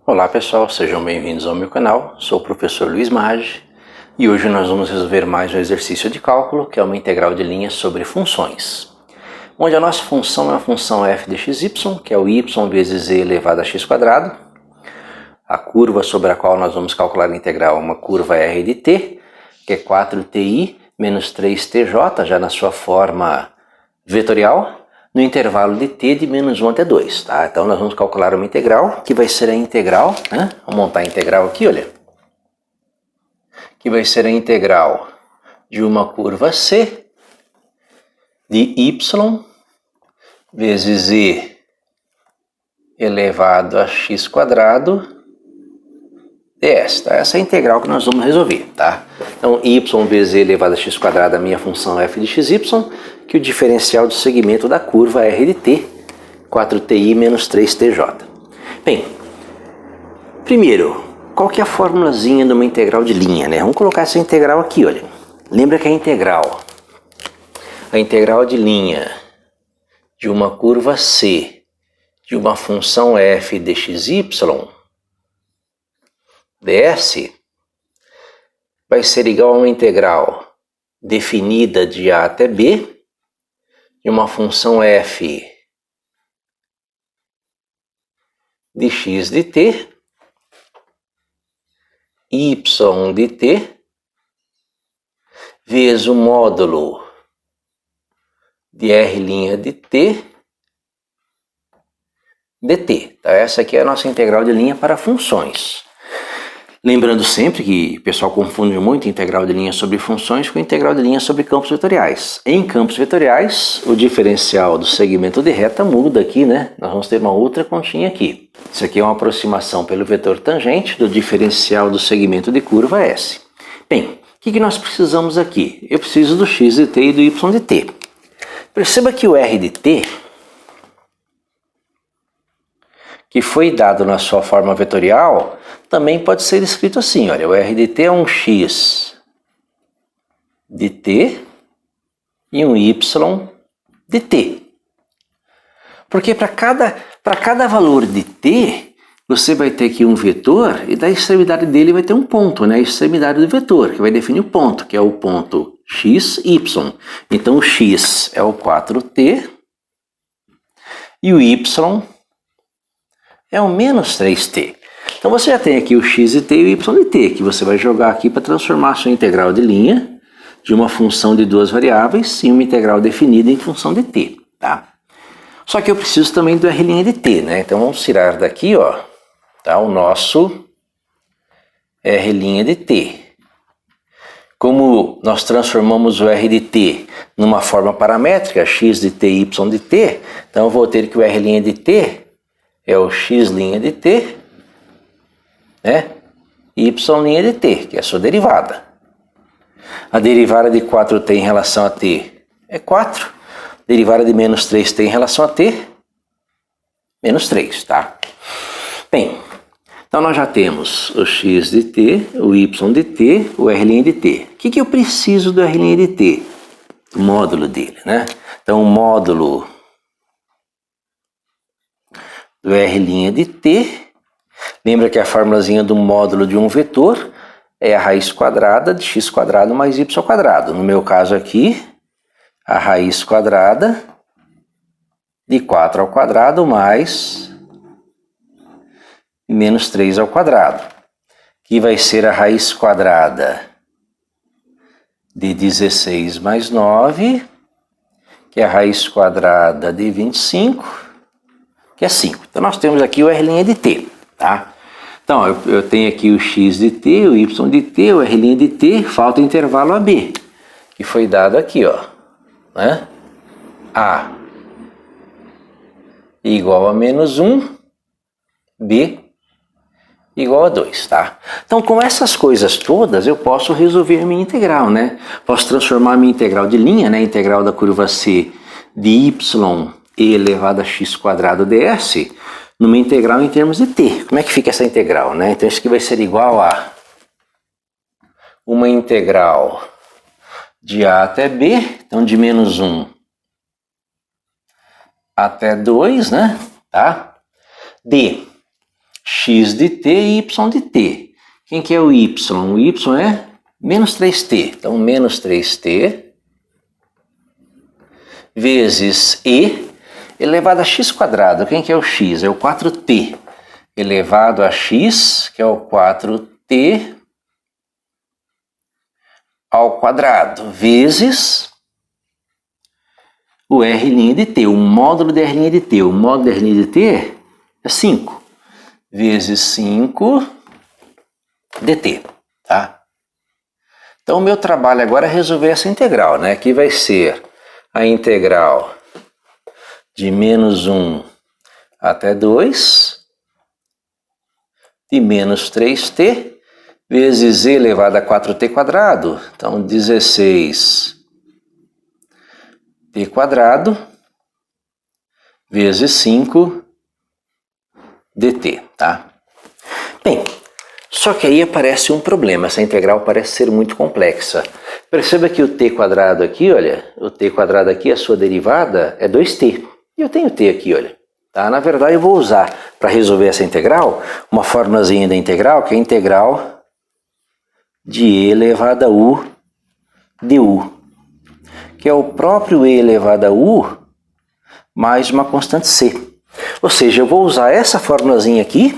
Olá pessoal, sejam bem-vindos ao meu canal, sou o professor Luiz Maggi e hoje nós vamos resolver mais um exercício de cálculo que é uma integral de linha sobre funções, onde a nossa função é a função f de xy, que é o y vezes z elevado a x², a curva sobre a qual nós vamos calcular a integral é uma curva r de t, que é 4ti menos 3tj, já na sua forma vetorial, no intervalo de t de menos 1 até 2, tá? Então nós vamos calcular uma integral, que vai ser a integral, né? Vamos montar a integral aqui, olha. Que vai ser a integral de uma curva C de y vezes z elevado a x² ds, tá? Essa é a integral que nós vamos resolver, tá? Então, y vezes z elevado a x², a minha função f de xy, que o diferencial do segmento da curva é r de t, 4ti menos 3tj. Bem, primeiro, qual que é a formulazinha de uma integral de linha, né? Vamos colocar essa integral aqui, olha. Lembra que a integral de linha de uma curva C de uma função f de xy ds vai ser igual a uma integral definida de a até b de uma função f de x de t, y de t, vezes o módulo de r' de t dt. Tá? Essa aqui é a nossa integral de linha para funções. Lembrando sempre que o pessoal confunde muito integral de linha sobre funções com integral de linha sobre campos vetoriais. Em campos vetoriais, o diferencial do segmento de reta muda aqui, né? Nós vamos ter uma outra continha aqui. Isso aqui é uma aproximação pelo vetor tangente do diferencial do segmento de curva S. Bem, o que nós precisamos aqui? Eu preciso do x de t e do y de t. Perceba que o r de t, que foi dado na sua forma vetorial, também pode ser escrito assim, olha, o r de t é um x de t e um y de t. Porque para cada valor de t, você vai ter aqui um vetor e da extremidade dele vai ter um ponto, né? A extremidade do vetor, que vai definir o ponto, que é o ponto x, y. Então o x é o 4t e o y é o menos 3t. Então você já tem aqui o x de t e o y de t, que você vai jogar aqui para transformar a sua integral de linha de uma função de duas variáveis em uma integral definida em função de t, tá? Só que eu preciso também do r' de t, né? Então vamos tirar daqui, ó, tá, o nosso r' de t. Como nós transformamos o r de t numa forma paramétrica, x de t e y de t, então eu vou ter que o r' de t é o x' de t, né? Y' de t, que é a sua derivada. A derivada de 4t em relação a t é 4. Derivada de menos 3t em relação a t, menos 3, tá? Bem, então nós já temos o x de t, o y de t, o r' de t. O que eu preciso do r' de t? O módulo dele, né? Então o módulo do r' de t, lembra que a formulazinha do módulo de um vetor é a raiz quadrada de x² mais y². No meu caso aqui, a raiz quadrada de 4 ao quadrado mais menos 3 ao quadrado, que vai ser a raiz quadrada de 16 mais 9, que é a raiz quadrada de 25, que é 5. Então nós temos aqui o r' de t, tá? Então eu tenho aqui o x de t, o y de t, o r' de t, falta o intervalo AB, que foi dado aqui, ó, né? A igual a menos 1, B igual a 2, tá? Então com essas coisas todas eu posso resolver minha integral, né? Posso transformar minha integral de linha, né? Integral da curva C de y e elevado a x² ds, numa integral em termos de t. Como é que fica essa integral, né? Então isso aqui vai ser igual a uma integral de a até b, então de menos 1 até 2, né? Tá? De x de t e y de t. Quem que é o y? O y é menos 3t. Então, menos 3t vezes e elevado a x quadrado. Quem que é o x? É o 4t. Elevado a x, que é o 4t ao quadrado, vezes o r' de t, o módulo de r' de t. O módulo de r' de t é 5, vezes 5 dt, tá? Então, o meu trabalho agora é resolver essa integral, né? Aqui vai ser a integral de menos 1 até 2, de menos 3t, vezes e elevado a 4t quadrado. Então, 16t quadrado, vezes 5 dt, tá? Bem, só que aí aparece um problema, essa integral parece ser muito complexa. Perceba que o t quadrado aqui, olha, o t quadrado aqui, a sua derivada é 2t. E eu tenho t aqui, olha. Tá? Na verdade, eu vou usar, para resolver essa integral, uma formulazinha da integral, que é a integral de e elevado a u du, que é o próprio e elevado a u mais uma constante c. Ou seja, eu vou usar essa formulazinha aqui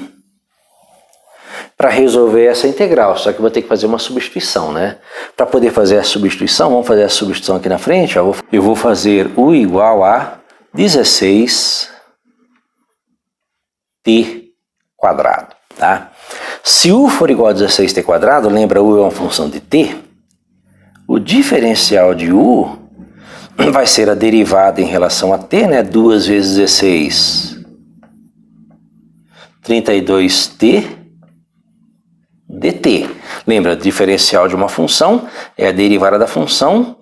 para resolver essa integral, só que eu vou ter que fazer uma substituição, né? Para poder fazer a substituição, vamos fazer a substituição aqui na frente, ó, eu vou fazer u igual a 16t quadrado, tá? Se u for igual a 16t quadrado, lembra, u é uma função de t, o diferencial de u vai ser a derivada em relação a t, né? 2 vezes 16, 32t dt. Lembra, o diferencial de uma função é a derivada da função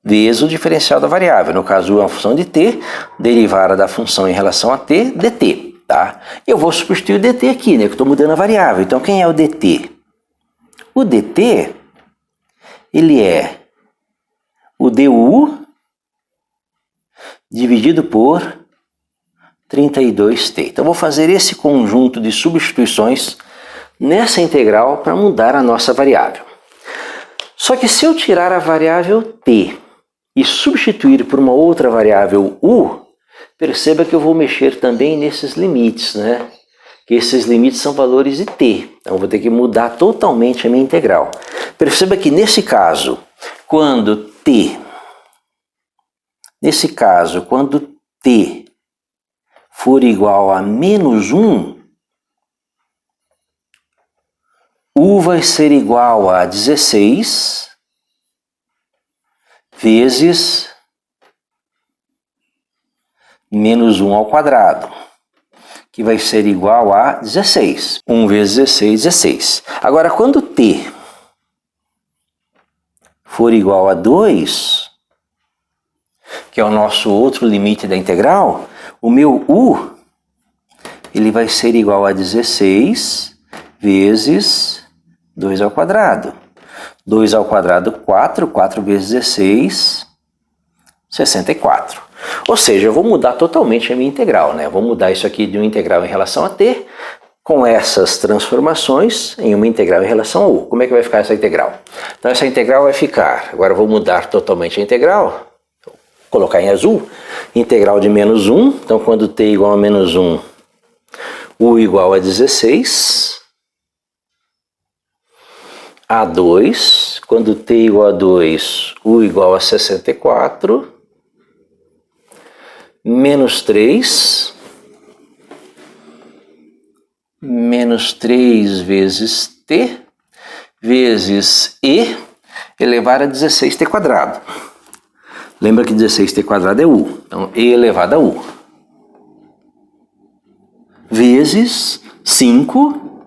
vezes o diferencial da variável. No caso, u é uma função de t, derivada da função em relação a t, dt. Tá? Eu vou substituir o dt aqui, né? Que eu estou mudando a variável. Então, quem é o dt? O dt, ele é o du dividido por 32t. Então, vou fazer esse conjunto de substituições nessa integral para mudar a nossa variável. Só que se eu tirar a variável t e substituir por uma outra variável u, perceba que eu vou mexer também nesses limites, né? Que esses limites são valores de t. Então, eu vou ter que mudar totalmente a minha integral. Perceba que nesse caso, quando t for igual a menos 1, u vai ser igual a 16 vezes menos 1 ao quadrado, que vai ser igual a 16. 1 vezes 16, 16. Agora, quando t for igual a 2, que é o nosso outro limite da integral, o meu u ele vai ser igual a 16 vezes 2 ao quadrado. 2 ao quadrado, 4. 4 vezes 16, 64. Ou seja, eu vou mudar totalmente a minha integral, né? Eu vou mudar isso aqui de uma integral em relação a t, com essas transformações, em uma integral em relação a u. Como é que vai ficar essa integral? Então, essa integral vai ficar... Agora, eu vou mudar totalmente a integral. Vou colocar em azul. Integral de menos 1. Então, quando t igual a menos 1, u igual a 16. A 2. Quando t igual a 2, u igual a 64. Menos 3, menos 3 vezes t, vezes e elevado a 16t quadrado. Lembra que 16t quadrado é u, então e elevado a u. Vezes 5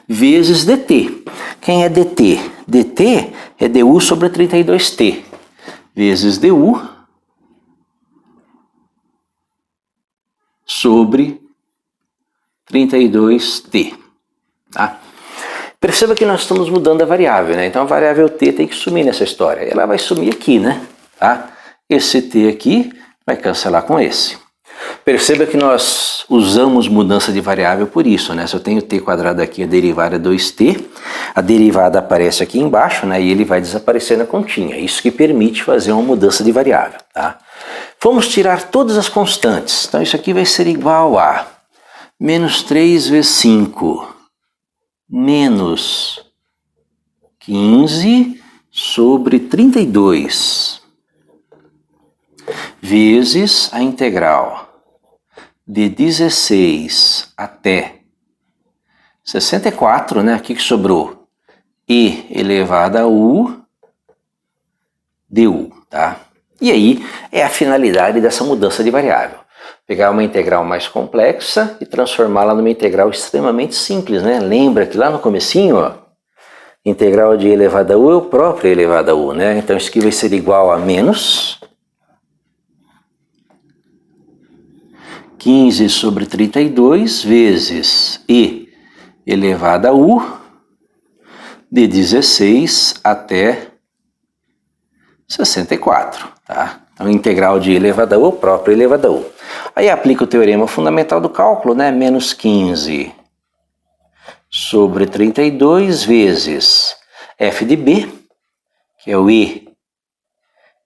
vezes dt. Quem é dt? dt é du sobre 32t, vezes du sobre 32t. Tá? Perceba que nós estamos mudando a variável, né? Então a variável t tem que sumir nessa história. Ela vai sumir aqui, né? Tá? Esse t aqui vai cancelar com esse. Perceba que nós usamos mudança de variável por isso, né? Se eu tenho t quadrado aqui, a derivada é 2t, a derivada aparece aqui embaixo, né? E ele vai desaparecer na continha. Isso que permite fazer uma mudança de variável, tá? Vamos tirar todas as constantes. Então isso aqui vai ser igual a menos 3 vezes 5 menos 15 sobre 32 vezes a integral de 16 até 64, né? Aqui que sobrou e elevado a u du, tá? E aí é a finalidade dessa mudança de variável. Pegar uma integral mais complexa e transformá-la numa integral extremamente simples, né? Lembra que lá no comecinho, ó, integral de e elevado a u é o próprio e elevado a u, né? Então isso aqui vai ser igual a menos 15 sobre 32 vezes e elevado a u de 16 até 64, tá? Então, integral de e elevado a u, próprio e elevado a u. Aí aplica o teorema fundamental do cálculo, né? Menos 15 sobre 32 vezes f de b, que é o i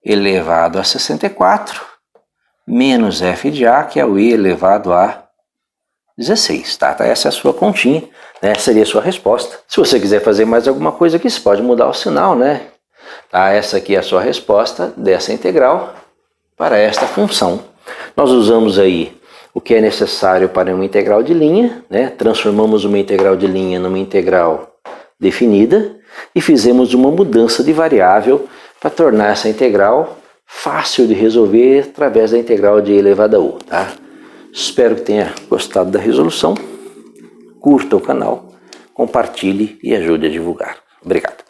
elevado a 64, menos f de a, que é o i elevado a 16, tá? Essa é a sua continha, né? Seria a sua resposta. Se você quiser fazer mais alguma coisa aqui, você pode mudar o sinal, né? Tá? Essa aqui é a sua resposta dessa integral para esta função. Nós usamos aí o que é necessário para uma integral de linha, né? Transformamos uma integral de linha numa integral definida e fizemos uma mudança de variável para tornar essa integral fácil de resolver através da integral de e elevado a u, tá? Espero que tenha gostado da resolução. Curta o canal, compartilhe e ajude a divulgar. Obrigado.